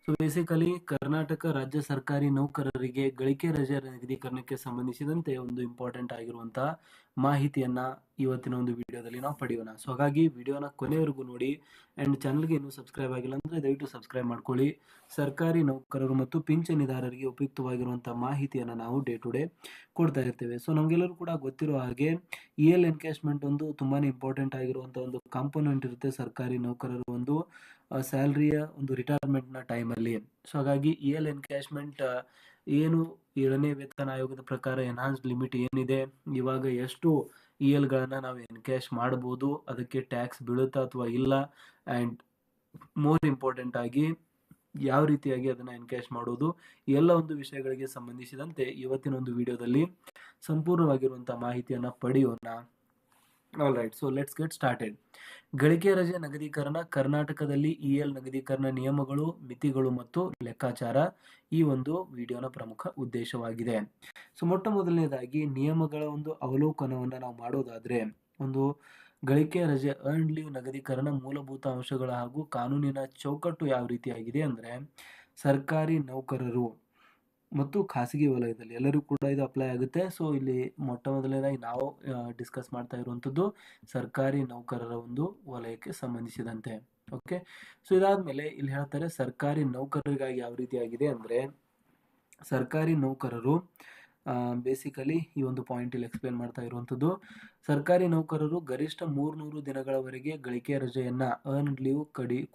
So basically Karnataka ರಾಜ್ಯ ಸರ್ಕಾರಿ ನೌಕರರಿಗೆ ಗಳಿಕೆ ರಜೆ ನಿಗದೀಕರಣಕ್ಕೆ ಸಂಬಂಧಿಸಿದಂತೆ ಒಂದು ಇಂಪಾರ್ಟೆಂಟ್ ಆಗಿರುವಂತಹ ಮಾಹಿತಿಯನ್ನ ಇವತ್ತಿನ ಒಂದು ವಿಡಿಯೋದಲ್ಲಿ ನಾವು ಪಡೆಯೋಣ. ಸೊ ಹಾಗಾಗಿ ವಿಡಿಯೋನ ಕೊನೆವರೆಗೂ ನೋಡಿ ಅಂಡ್ ಚಾನಲ್ಗೆ ಇನ್ನೂ ಸಬ್ಸ್ಕ್ರೈಬ್ ಆಗಿಲ್ಲ ಅಂದ್ರೆ ದಯವಿಟ್ಟು ಸಬ್ಸ್ಕ್ರೈಬ್ ಮಾಡ್ಕೊಳ್ಳಿ. ಸರ್ಕಾರಿ ನೌಕರರು ಮತ್ತು ಪಿಂಚಣಿದಾರರಿಗೆ ಉಪಯುಕ್ತವಾಗಿರುವಂತಹ ಮಾಹಿತಿಯನ್ನ ನಾವು ಡೇ ಟು ಡೇ ಕೊಡ್ತಾ ಇರ್ತೇವೆ. ಸೊ ನಮ್ಗೆಲ್ಲರೂ ಕೂಡ ಗೊತ್ತಿರೋ ಹಾಗೆ EL ಎನ್ಕ್ಯಾಶ್ಮೆಂಟ್ ಒಂದು ತುಂಬಾನೇ ಇಂಪಾರ್ಟೆಂಟ್ ಆಗಿರುವಂತಹ ಒಂದು ಕಾಂಪೋನೆಂಟ್ ಇರುತ್ತೆ ಸರ್ಕಾರಿ ನೌಕರರು ಒಂದು ಸ್ಯಾಲರಿಯ ಒಂದು ರಿಟೈರ್ಮೆಂಟ್ ನ ಟೈಮ್ ಅಲ್ಲಿ. ಸೊ ಹಾಗಾಗಿ EL ಎನ್ಕ್ಯಾಶ್ಮೆಂಟ್ ಏನು 7ನೇ ವೇತನ ಆಯೋಗದ ಪ್ರಕಾರ ಎನ್ಹಾನ್ಸ್ಡ್ ಲಿಮಿಟ್ ಏನಿದೆ, ಇವಾಗ ಎಷ್ಟು EL ಗಳನ್ನ ನಾವು ಎನ್ಕ್ಯಾಶ್ ಮಾಡಬಹುದು, ಅದಕ್ಕೆ ಟ್ಯಾಕ್ಸ್ ಬೀಳುತ್ತಾ ಅಥವಾ ಇಲ್ಲ, ಅಂಡ್ ಮೋರ್ ಇಂಪಾರ್ಟೆಂಟ್ ಆಗಿ ಯಾವ ರೀತಿಯಾಗಿ ಅದನ್ನ ಎನ್ಕ್ಯಾಶ್ ಮಾಡೋದು, ಎಲ್ಲ ಒಂದು ವಿಷಯಗಳಿಗೆ ಸಂಬಂಧಿಸಿದಂತೆ ಇವತ್ತಿನ ಒಂದು ವಿಡಿಯೋದಲ್ಲಿ ಸಂಪೂರ್ಣವಾಗಿರುವಂತಹ ಮಾಹಿತಿಯನ್ನ ಪಡೆಯೋಣ. All right, so let's get started. ಗಳಿಕೆ ರಜೆ ನಿಗದೀಕರಣ ಕರ್ನಾಟಕದಲ್ಲಿ EL ನಿಗದೀಕರಣ ನಿಯಮಗಳು, ಮಿತಿಗಳು ಮತ್ತು ಲೆಕ್ಕಾಚಾರ ಈ ಒಂದು ವಿಡಿಯೋನ ಪ್ರಮುಖ ಉದ್ದೇಶವಾಗಿದೆ. ಸೊ ಮೊಟ್ಟ ಮೊದಲನೇದಾಗಿ ನಿಯಮಗಳ ಒಂದು ಅವಲೋಕನವನ್ನ ನಾವು ಮಾಡೋದಾದ್ರೆ, ಒಂದು ಗಳಿಕೆ ರಜೆ ಅರ್ನ್ಡ್ ಲೀವ್ ನಿಗದೀಕರಣ ಮೂಲಭೂತ ಅಂಶಗಳ ಹಾಗೂ ಕಾನೂನಿನ ಚೌಕಟ್ಟು ಯಾವ ರೀತಿಯಾಗಿದೆ ಅಂದ್ರೆ, ಸರ್ಕಾರಿ ನೌಕರರು ಮತ್ತು ಖಾಸಗಿ ವಲಯದಲ್ಲಿ ಎಲ್ಲರೂ ಕೂಡ ಇದು ಅಪ್ಲೈ ಆಗುತ್ತೆ. ಸೊ ಇಲ್ಲಿ ಮೊಟ್ಟ ಮೊದಲನೇದಾಗಿ ನಾವು ಡಿಸ್ಕಸ್ ಮಾಡ್ತಾ ಇರುವಂತದ್ದು ಸರ್ಕಾರಿ ನೌಕರರ ಒಂದು ವಲಯಕ್ಕೆ ಸಂಬಂಧಿಸಿದಂತೆ. ಓಕೆ, ಸೊ ಇದಾದ್ಮೇಲೆ ಇಲ್ಲಿ ಹೇಳ್ತಾರೆ ಸರ್ಕಾರಿ ನೌಕರರಿಗಾಗಿ ಯಾವ ರೀತಿಯಾಗಿದೆ ಅಂದ್ರೆ, ಸರ್ಕಾರಿ ನೌಕರರು ಬೇಸಿಕಲಿ ಈ ಒಂದು ಪಾಯಿಂಟ್ ಇಲ್ಲಿ ಎಕ್ಸ್ಪ್ಲೇನ್ ಮಾಡ್ತಾ ಇರುವಂತದ್ದು, ಸರ್ಕಾರಿ ನೌಕರರು ಗರಿಷ್ಠ 300 ದಿನಗಳವರೆಗೆ ಗಳಿಕೆ ರಜೆಯನ್ನ ಅರ್ನ್ಡ್ ಲೀವ್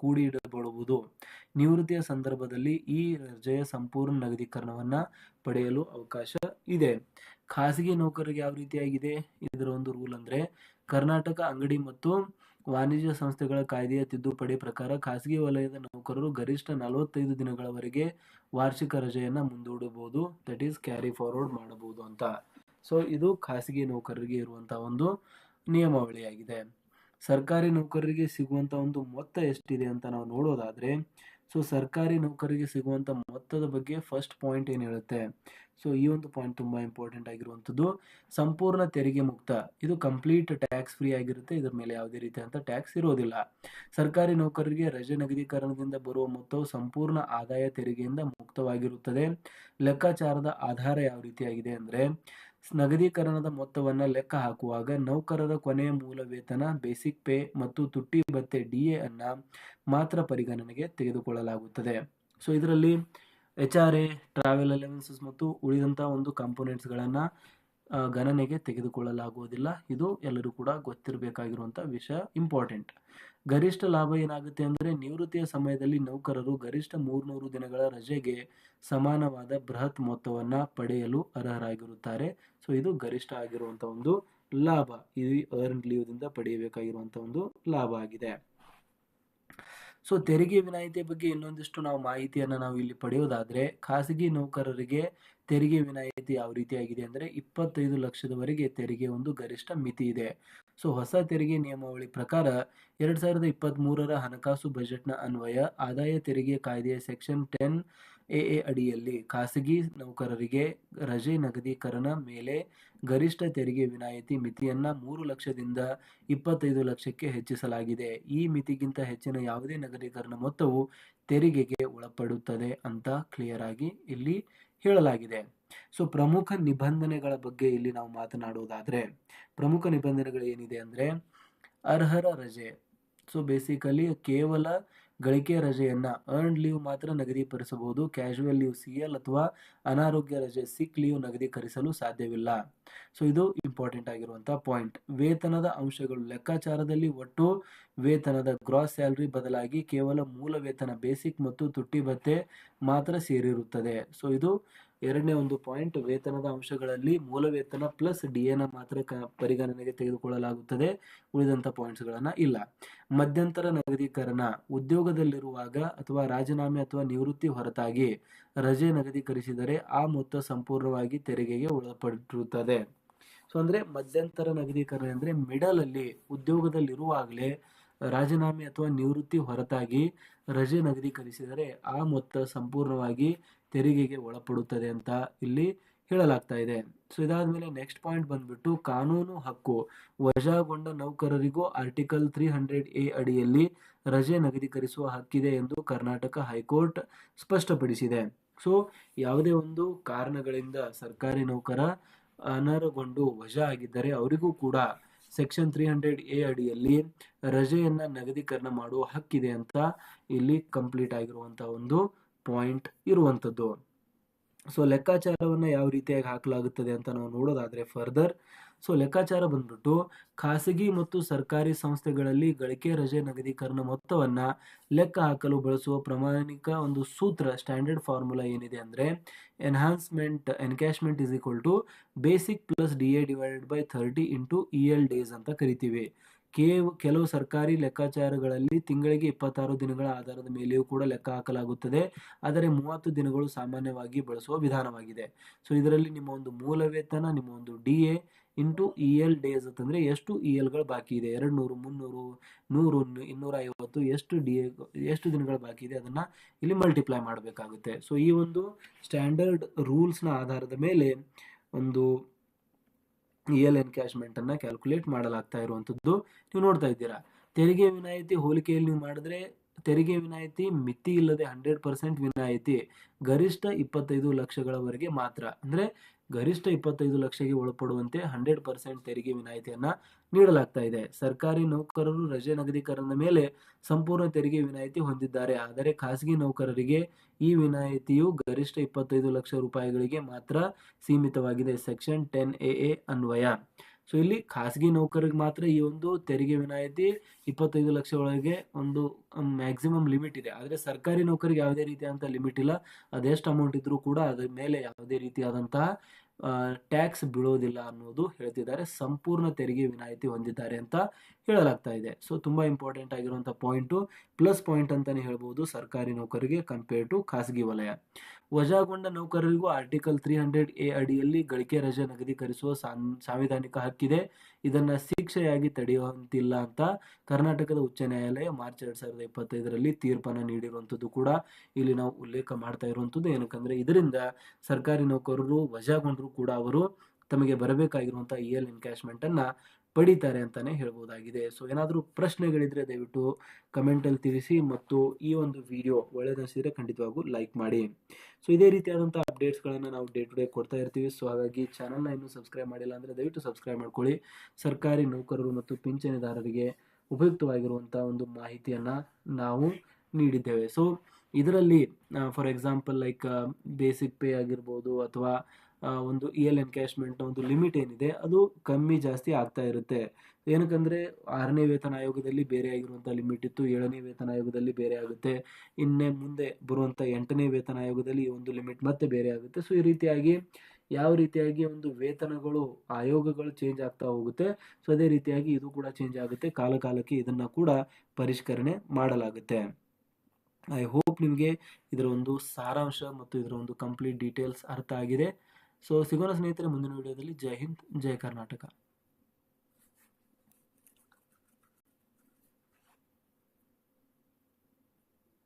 ಕೂಡಿ ಇಡಬಹುದು. ನಿವೃತ್ತಿಯ ಸಂದರ್ಭದಲ್ಲಿ ಈ ರಜೆಯ ಸಂಪೂರ್ಣ ನಗದೀಕರಣವನ್ನ ಪಡೆಯಲು ಅವಕಾಶ ಇದೆ. ಖಾಸಗಿ ನೌಕರರಿಗೆ ಯಾವ ರೀತಿಯಾಗಿದೆ ಇದರ ಒಂದು ರೂಲ್ ಅಂದ್ರೆ, ಕರ್ನಾಟಕ ಅಂಗಡಿ ಮತ್ತು ವಾಣಿಜ್ಯ ಸಂಸ್ಥೆಗಳ ಕಾಯ್ದೆಯ ತಿದ್ದುಪಡಿ ಪ್ರಕಾರ ಖಾಸಗಿ ವಲಯದ ನೌಕರರು ಗರಿಷ್ಠ 45 ದಿನಗಳವರೆಗೆ ವಾರ್ಷಿಕ ರಜೆಯನ್ನ ಮುಂದೂಡಬಹುದು, ದಟ್ ಈಸ್ ಕ್ಯಾರಿ ಫಾರ್ವರ್ಡ್ ಮಾಡಬಹುದು ಅಂತ. ಸೊ ಇದು ಖಾಸಗಿ ನೌಕರರಿಗೆ ಇರುವಂತಹ ಒಂದು ನಿಯಮಾವಳಿಯಾಗಿದೆ. ಸರ್ಕಾರಿ ನೌಕರರಿಗೆ ಸಿಗುವಂತ ಒಂದು ಮೊತ್ತ ಎಷ್ಟಿದೆ ಅಂತ ನಾವು ನೋಡೋದಾದ್ರೆ, ಸೊ ಸರ್ಕಾರಿ ನೌಕರರಿಗೆ ಸಿಗುವಂತ ಮೊತ್ತದ ಬಗ್ಗೆ ಫಸ್ಟ್ ಪಾಯಿಂಟ್ ಏನ್ ಹೇಳುತ್ತೆ, ಸೊ ಈ ಒಂದು ಪಾಯಿಂಟ್ ತುಂಬಾ ಇಂಪಾರ್ಟೆಂಟ್ ಆಗಿರುವಂತದ್ದು, ಸಂಪೂರ್ಣ ತೆರಿಗೆ ಮುಕ್ತ, ಇದು ಕಂಪ್ಲೀಟ್ ಟ್ಯಾಕ್ಸ್ ಫ್ರೀ ಆಗಿರುತ್ತೆ, ಇದರ ಮೇಲೆ ಯಾವುದೇ ರೀತಿಯಾದಂತ ಟ್ಯಾಕ್ಸ್ ಇರೋದಿಲ್ಲ. ಸರ್ಕಾರಿ ನೌಕರರಿಗೆ ರಜೆ ನಿಗದೀಕರಣದಿಂದ ಬರುವ ಮೊತ್ತವು ಸಂಪೂರ್ಣ ಆದಾಯ ತೆರಿಗೆಯಿಂದ ಮುಕ್ತವಾಗಿರುತ್ತದೆ. ಲೆಕ್ಕಾಚಾರದ ಆಧಾರ ಯಾವ ರೀತಿಯಾಗಿದೆ ಅಂದ್ರೆ, ನಗದೀಕರಣದ ಮೊತ್ತವನ್ನ ಲೆಕ್ಕ ಹಾಕುವಾಗ ನೌಕರರ ಕೊನೆಯ ಮೂಲ ವೇತನ ಬೇಸಿಕ್ ಪೇ ಮತ್ತು ತುಟ್ಟಿ ಭತ್ಯೆ DA ಅನ್ನ ಮಾತ್ರ ಪರಿಗಣನೆಗೆ ತೆಗೆದುಕೊಳ್ಳಲಾಗುತ್ತದೆ. ಸೊ ಇದರಲ್ಲಿ HRA, ಟ್ರಾವೆಲ್ ಅಲವೆನ್ಸಸ್ ಮತ್ತು ಉಳಿದಂತಹ ಒಂದು ಕಾಂಪೋನೆಂಟ್ಸ್ ಗಳನ್ನ ಗಣನೆಗೆ ತೆಗೆದುಕೊಳ್ಳಲಾಗುವುದಿಲ್ಲ. ಇದು ಎಲ್ಲರೂ ಕೂಡ ಗೊತ್ತಿರಬೇಕಾಗಿರುವಂತಹ ವಿಷಯ, ಇಂಪಾರ್ಟೆಂಟ್. ಗರಿಷ್ಠ ಲಾಭ ಏನಾಗುತ್ತೆ ಅಂದ್ರೆ, ನಿವೃತ್ತಿಯ ಸಮಯದಲ್ಲಿ ನೌಕರರು ಗರಿಷ್ಠ 300 ದಿನಗಳ ರಜೆಗೆ ಸಮಾನವಾದ ಬೃಹತ್ ಮೊತ್ತವನ್ನ ಪಡೆಯಲು ಅರ್ಹರಾಗಿರುತ್ತಾರೆ. ಸೊ ಇದು ಗರಿಷ್ಠ ಆಗಿರುವಂತಹ ಒಂದು ಲಾಭ, ಇದು ಅರ್ನ್ಡ್ ಲೀವ್ ದಿಂದ ಪಡೆಯಬೇಕಾಗಿರುವಂತಹ ಒಂದು ಲಾಭ ಆಗಿದೆ. ಸೊ ತೆರಿಗೆ ವಿನಾಯಿತಿಯ ಬಗ್ಗೆ ಇನ್ನೊಂದಿಷ್ಟು ನಾವು ಮಾಹಿತಿಯನ್ನ ನಾವು ಇಲ್ಲಿ ಪಡೆಯೋದಾದ್ರೆ, ಖಾಸಗಿ ನೌಕರರಿಗೆ ತೆರಿಗೆ ವಿನಾಯಿತಿ ಯಾವ ರೀತಿಯಾಗಿದೆ ಅಂದ್ರೆ, 25 ಲಕ್ಷದವರೆಗೆ ತೆರಿಗೆ ಒಂದು ಗರಿಷ್ಠ ಮಿತಿ ಇದೆ. ಸೊ ಹೊಸ ತೆರಿಗೆ ನಿಯಮಾವಳಿ ಪ್ರಕಾರ 2023ರ ಹಣಕಾಸು ಬಜೆಟ್ನ ಅನ್ವಯ ಆದಾಯ ತೆರಿಗೆ ಕಾಯ್ದೆಯ ಸೆಕ್ಷನ್ 10AA ಅಡಿಯಲ್ಲಿ ಖಾಸಗಿ ನೌಕರರಿಗೆ ರಜೆ ನಿಗದೀಕರಣ ಮೇಲೆ ಗರಿಷ್ಠ ತೆರಿಗೆ ವಿನಾಯಿತಿ ಮಿತಿಯನ್ನ 3 ಲಕ್ಷದಿಂದ 25 ಲಕ್ಷಕ್ಕೆ ಹೆಚ್ಚಿಸಲಾಗಿದೆ. ಈ ಮಿತಿಗಿಂತ ಹೆಚ್ಚಿನ ಯಾವುದೇ ನಿಗದೀಕರಣ ಮೊತ್ತವು ತೆರಿಗೆಗೆ ಒಳಪಡುತ್ತದೆ ಅಂತ ಕ್ಲಿಯರ್ ಆಗಿ ಇಲ್ಲಿ ಹೇಳಲಾಗಿದೆ. ಸೊ ಪ್ರಮುಖ ನಿಬಂಧನೆಗಳ ಬಗ್ಗೆ ಇಲ್ಲಿ ನಾವು ಮಾತನಾಡುವುದಾದ್ರೆ, ಪ್ರಮುಖ ನಿಬಂಧನೆಗಳು ಏನಿದೆ ಅಂದ್ರೆ, ಅರ್ಹರ ರಜೆ, ಸೊ ಬೇಸಿಕಲಿ ಕೇವಲ ಗಳಿಕೆ ರಜೆಯನ್ನ ಅರ್ನ್ಡ್ ಲೀವ್ ಮಾತ್ರ ನಿಗದಿಪಡಿಸಬಹುದು. ಕ್ಯಾಶುವಲ್ ಲೀವ್ CL ಅಥವಾ ಅನಾರೋಗ್ಯ ರಜೆ ಸಿಕ್ ಲೀವ್ ನಿಗದೀಕರಿಸಲು ಸಾಧ್ಯವಿಲ್ಲ. ಸೊ ಇದು ಇಂಪಾರ್ಟೆಂಟ್ ಆಗಿರುವಂತಹ ಪಾಯಿಂಟ್. ವೇತನದ ಅಂಶಗಳು, ಲೆಕ್ಕಾಚಾರದಲ್ಲಿ ಒಟ್ಟು ವೇತನದ ಗ್ರಾಸ್ ಸ್ಯಾಲರಿ ಬದಲಾಗಿ ಕೇವಲ ಮೂಲ ವೇತನ ಬೇಸಿಕ್ ಮತ್ತು ತುಟ್ಟಿ ಭತ್ಯೆ ಮಾತ್ರ ಸೇರಿರುತ್ತದೆ. ಸೊ ಇದು ಎರಡನೇ ಒಂದು ಪಾಯಿಂಟ್. ವೇತನದ ಅಂಶಗಳಲ್ಲಿ ಮೂಲ ವೇತನ ಪ್ಲಸ್ DA ನ ಮಾತ್ರ ಪರಿಗಣನೆಗೆ ತೆಗೆದುಕೊಳ್ಳಲಾಗುತ್ತದೆ, ಉಳಿದಂತ ಪಾಯಿಂಟ್ಸ್ ಗಳನ್ನ ಇಲ್ಲ. ಮಧ್ಯಂತರ ನಿಗದೀಕರಣ, ಉದ್ಯೋಗದಲ್ಲಿರುವಾಗ ಅಥವಾ ರಾಜೀನಾಮೆ ಅಥವಾ ನಿವೃತ್ತಿ ಹೊರತಾಗಿ ರಜೆ ನಿಗದೀಕರಿಸಿದರೆ ಆ ಮೊತ್ತ ಸಂಪೂರ್ಣವಾಗಿ ತೆರಿಗೆಗೆ ಒಳಪಟ್ಟಿರುತ್ತದೆ. ಸೊ ಅಂದ್ರೆ ಮಧ್ಯಂತರ ನಿಗದೀಕರಣ ಅಂದ್ರೆ ಮಿಡಲ್ ಅಲ್ಲಿ ಉದ್ಯೋಗದಲ್ಲಿರುವಾಗಲೇ ರಾಜೀನಾಮೆ ಅಥವಾ ನಿವೃತ್ತಿ ಹೊರತಾಗಿ ರಜೆ ನಿಗದೀಕರಿಸಿದರೆ ಆ ಮೊತ್ತ ಸಂಪೂರ್ಣವಾಗಿ ತೆರಿಗೆಗೆ ಒಳಪಡುತ್ತದೆ ಅಂತ ಇಲ್ಲಿ ಹೇಳಲಾಗ್ತಾ ಇದೆ. ಸೊ ಇದಾದ್ಮೇಲೆ ನೆಕ್ಸ್ಟ್ ಪಾಯಿಂಟ್ ಬಂದ್ಬಿಟ್ಟು ಕಾನೂನು ಹಕ್ಕು. ವಜಾಗೊಂಡ ನೌಕರರಿಗೂ ಆರ್ಟಿಕಲ್ 300A ಅಡಿಯಲ್ಲಿ ರಜೆ ನಿಗದಿಕರಿಸುವ ಹಕ್ಕಿದೆ ಎಂದು ಕರ್ನಾಟಕ ಹೈಕೋರ್ಟ್ ಸ್ಪಷ್ಟಪಡಿಸಿದೆ. ಸೊ ಯಾವುದೇ ಒಂದು ಕಾರಣಗಳಿಂದ ಸರ್ಕಾರಿ ನೌಕರ ಅನರ್ಹಗೊಂಡು ವಜಾ ಆಗಿದ್ದರೆ ಅವರಿಗೂ ಕೂಡ ಸೆಕ್ಷನ್ 300A ಅಡಿಯಲ್ಲಿ ರಜೆಯನ್ನ ನಿಗದೀಕರಣ ಮಾಡುವ ಹಕ್ಕಿದೆ ಅಂತ ಇಲ್ಲಿ ಕಂಪ್ಲೀಟ್ ಆಗಿರುವಂತಹ ಒಂದು ಪಾಯಿಂಟ್ ಇರುವಂತದ್ದು. ಸೊ ಲೆಕ್ಕಾಚಾರವನ್ನ ಯಾವ ರೀತಿಯಾಗಿ ಹಾಕಲಾಗುತ್ತದೆ ಅಂತ ನಾವು ನೋಡೋದಾದ್ರೆ ಫರ್ದರ್, ಸೊ ಲೆಕ್ಕಾಚಾರ ಬಂದ್ಬಿಟ್ಟು ಖಾಸಗಿ ಮತ್ತು ಸರ್ಕಾರಿ ಸಂಸ್ಥೆಗಳಲ್ಲಿ ಗಳಿಕೆ ರಜೆ ನಿಗದೀಕರಣ ಮೊತ್ತವನ್ನ ಲೆಕ್ಕ ಹಾಕಲು ಬಳಸುವ ಪ್ರಾಮಾಣಿಕ ಒಂದು ಸೂತ್ರ ಸ್ಟ್ಯಾಂಡರ್ಡ್ ಫಾರ್ಮುಲಾ ಏನಿದೆ ಅಂದ್ರೆ encashment is equal to basic plus DA divided by 30 into EL days ಅಂತ ಕರಿತೀವಿ. ಕೆಲವು ಸರ್ಕಾರಿ ಲೆಕ್ಕಾಚಾರಗಳಲ್ಲಿ ತಿಂಗಳಿಗೆ 26 ದಿನಗಳ ಆಧಾರದ ಮೇಲೆಯೂ ಕೂಡ ಲೆಕ್ಕ ಹಾಕಲಾಗುತ್ತದೆ, ಆದರೆ 30 ದಿನಗಳು ಸಾಮಾನ್ಯವಾಗಿ ಬಳಸುವ ವಿಧಾನವಾಗಿದೆ. ಸೊ ಇದರಲ್ಲಿ ನಿಮ್ಮ ಒಂದು ಮೂಲ ವೇತನ, ನಿಮ್ಮ ಒಂದು DA ಇಂಟು EL ಡೇಸ್ ಅಂತಂದ್ರೆ ಎಷ್ಟು EL ಬಾಕಿ ಇದೆ, 200, 300, 100, 250 ಎಷ್ಟು ದಿನಗಳು ಬಾಕಿ ಇದೆ ಅದನ್ನ ಇಲ್ಲಿ ಮಲ್ಟಿಪ್ಲೈ ಮಾಡಬೇಕಾಗುತ್ತೆ. ಸೊ ಈ ಒಂದು ಸ್ಟ್ಯಾಂಡರ್ಡ್ ರೂಲ್ಸ್ ನ ಆಧಾರದ ಮೇಲೆ ಒಂದು EL ಎನ್ಕ್ಯಾಶ್ಮೆಂಟ್ ಅನ್ನ ಕ್ಯಾಲ್ಕುಲೇಟ್ ಮಾಡಲಾಗ್ತಾ ಇರುವಂತದ್ದು ನೀವು ನೋಡ್ತಾ ಇದ್ದೀರಾ. ತೆರಿಗೆ ವಿನಾಯಿತಿ ಹೋಲಿಕೆಯಲ್ಲಿ ನೀವು ಮಾಡಿದ್ರೆ ತೆರಿಗೆ ವಿನಾಯಿತಿ ಮಿತಿ ಇಲ್ಲದೆ 100% ವಿನಾಯಿತಿ ಗರಿಷ್ಠ 25 ಲಕ್ಷಗಳವರೆಗೆ ಮಾತ್ರ, ಅಂದ್ರೆ ಗರಿಷ್ಠ 25 ಲಕ್ಷಕ್ಕೆ ಒಳಪಡುವಂತೆ 100% ತೆರಿಗೆ ವಿನಾಯಿತಿಯನ್ನ ನೀಡಲಾಗ್ತಾ ಇದೆ. ಸರ್ಕಾರಿ ನೌಕರರು ರಜೆ ನಿಗದೀಕರಣದ ಮೇಲೆ ಸಂಪೂರ್ಣ ತೆರಿಗೆ ವಿನಾಯಿತಿ ಹೊಂದಿದ್ದಾರೆ, ಆದರೆ ಖಾಸಗಿ ನೌಕರರಿಗೆ ಈ ವಿನಾಯಿತಿಯು ಗರಿಷ್ಠ 25 ಲಕ್ಷ ರೂಪಾಯಿಗಳಿಗೆ ಮಾತ್ರ ಸೀಮಿತವಾಗಿದೆ, ಸೆಕ್ಷನ್ 10AA ಅನ್ವಯ. ಸೊ ಇಲ್ಲಿ ಖಾಸಗಿ ನೌಕರಿಗೆ ಮಾತ್ರ ಈ ಒಂದು ತೆರಿಗೆ ವಿನಾಯಿತಿ 25 ಲಕ್ಷ ಒಳಗೆ ಒಂದು ಮ್ಯಾಕ್ಸಿಮಮ್ ಲಿಮಿಟ್ ಇದೆ, ಆದರೆ ಸರ್ಕಾರಿ ನೌಕರಿಗೆ ಯಾವುದೇ ರೀತಿಯಾದಂತಹ ಲಿಮಿಟ್ ಇಲ್ಲ. ಅದೆಷ್ಟು ಅಮೌಂಟ್ ಇದ್ರೂ ಕೂಡ ಅದರ ಮೇಲೆ ಯಾವುದೇ ರೀತಿಯಾದಂತಹ ಟ್ಯಾಕ್ಸ್ ಬೀಳೋದಿಲ್ಲ ಅನ್ನೋದು ಹೇಳ್ತಿದ್ದಾರೆ. ಸಂಪೂರ್ಣ ತೆರಿಗೆ ವಿನಾಯಿತಿ ಹೊಂದಿದ್ದಾರೆ ಅಂತ ಹೇಳಲಾಗ್ತಾ ಇದೆ. ಸೊ ತುಂಬಾ ಇಂಪಾರ್ಟೆಂಟ್ ಆಗಿರುವಂತಹ ಪಾಯಿಂಟ್, ಪ್ಲಸ್ ಪಾಯಿಂಟ್ ಅಂತಾನೆ ಹೇಳ್ಬಹುದು ಸರ್ಕಾರಿ ನೌಕರಿಗೆ ಕಂಪೇರ್ ಟು ಖಾಸಗಿ ವಲಯ. ವಜಾಗೊಂಡ ನೌಕರರಿಗೂ ಆರ್ಟಿಕಲ್ 300A ಅಡಿಯಲ್ಲಿ ಗಳಿಕೆ ರಜೆ ನಿಗದೀಕರಿಸುವ ಸಾಂವಿಧಾನಿಕ ಹಕ್ಕಿದೆ. ಇದನ್ನ ಶಿಕ್ಷೆಯಾಗಿ ತಡೆಯುವಂತಿಲ್ಲ ಅಂತ ಕರ್ನಾಟಕದ ಉಚ್ಚ ನ್ಯಾಯಾಲಯ ಮಾರ್ಚ್ 2025ರಲ್ಲಿ ತೀರ್ಪನ್ನು ನೀಡಿರುವಂತದ್ದು ಕೂಡ ಇಲ್ಲಿ ನಾವು ಉಲ್ಲೇಖ ಮಾಡ್ತಾ ಇರುವಂತದ್ದು. ಏನಕ್ಕಂದ್ರೆ ಇದರಿಂದ ಸರ್ಕಾರಿ ನೌಕರರು ವಜಾಗೊಂಡ್ರು ಕೂಡ ಅವರು ತಮಗೆ ಬರಬೇಕಾಗಿರುವಂತಹ EL ಎನ್ಕ್ಯಾಶ್ಮೆಂಟ್ ಅನ್ನ ಪಡಿತಾರೆ ಅಂತಾನೆ ಹೇಳ್ಬೋದಾಗಿದೆ. ಸೊ ಏನಾದರೂ ಪ್ರಶ್ನೆಗಳಿದ್ರೆ ದಯವಿಟ್ಟು ಕಮೆಂಟ್ ಅಲ್ಲಿ ತಿಳಿಸಿ, ಮತ್ತು ಈ ಒಂದು ವಿಡಿಯೋ ಒಳ್ಳೆದನಿಸಿದ್ರೆ ಖಂಡಿತವಾಗೂ ಲೈಕ್ ಮಾಡಿ. ಸೊ ಇದೇ ರೀತಿಯಾದಂತಹ ಅಪ್ಡೇಟ್ಸ್ ಗಳನ್ನ ನಾವು ಡೇ ಟು ಡೇ ಕೊಡ್ತಾ ಇರ್ತೀವಿ. ಸೊ ಹಾಗಾಗಿ ಚಾನಲ್ನ ಇನ್ನೂ ಸಬ್ಸ್ಕ್ರೈಬ್ ಮಾಡಿಲ್ಲ ಅಂದ್ರೆ ದಯವಿಟ್ಟು ಸಬ್ಸ್ಕ್ರೈಬ್ ಮಾಡ್ಕೊಳ್ಳಿ. ಸರ್ಕಾರಿ ನೌಕರರು ಮತ್ತು ಪಿಂಚಣಿದಾರರಿಗೆ ಉಪಯುಕ್ತವಾಗಿರುವಂತಹ ಒಂದು ಮಾಹಿತಿಯನ್ನ ನಾವು ನೀಡಿದ್ದೇವೆ. ಸೊ ಇದರಲ್ಲಿ for example like basic pay ಆಗಿರ್ಬೋದು ಅಥವಾ ಒಂದು EL ಎನ್ಕ್ಯಾಶ್ಮೆಂಟ್ ಒಂದು ಲಿಮಿಟ್ ಏನಿದೆ ಅದು ಕಮ್ಮಿ ಜಾಸ್ತಿ ಆಗ್ತಾ ಇರುತ್ತೆ. ಏನಕ್ಕಂದ್ರೆ 6ನೇ ವೇತನ ಆಯೋಗದಲ್ಲಿ ಬೇರೆ ಆಗಿರುವಂತಹ ಲಿಮಿಟ್ ಇತ್ತು, 7ನೇ ವೇತನ ಆಯೋಗದಲ್ಲಿ ಬೇರೆ ಆಗುತ್ತೆ, ಇನ್ನೇ ಮುಂದೆ ಬರುವಂತ 8ನೇ ವೇತನ ಆಯೋಗದಲ್ಲಿ ಈ ಒಂದು ಲಿಮಿಟ್ ಮತ್ತೆ ಬೇರೆ ಆಗುತ್ತೆ. ಸೊ ಈ ರೀತಿಯಾಗಿ ಯಾವ ರೀತಿಯಾಗಿ ಒಂದು ವೇತನಗಳು ಆಯೋಗಗಳು ಚೇಂಜ್ ಆಗ್ತಾ ಹೋಗುತ್ತೆ, ಸೊ ಅದೇ ರೀತಿಯಾಗಿ ಇದು ಕೂಡ ಚೇಂಜ್ ಆಗುತ್ತೆ. ಕಾಲಕಾಲಕ್ಕೆ ಇದನ್ನ ಕೂಡ ಪರಿಷ್ಕರಣೆ ಮಾಡಲಾಗುತ್ತೆ. ಐ ಹೋಪ್ ನಿಮಗೆ ಇದರ ಒಂದು ಸಾರಾಂಶ ಮತ್ತು ಇದರ ಒಂದು ಕಂಪ್ಲೀಟ್ ಡೀಟೇಲ್ಸ್ ಅರ್ಥ ಆಗಿದೆ. ಸೊ ಸಿಗೋಣ ಸ್ನೇಹಿತರೆ ಮುಂದಿನ ವಿಡಿಯೋದಲ್ಲಿ. ಜೈ ಹಿಂದ್, ಜೈ ಕರ್ನಾಟಕ.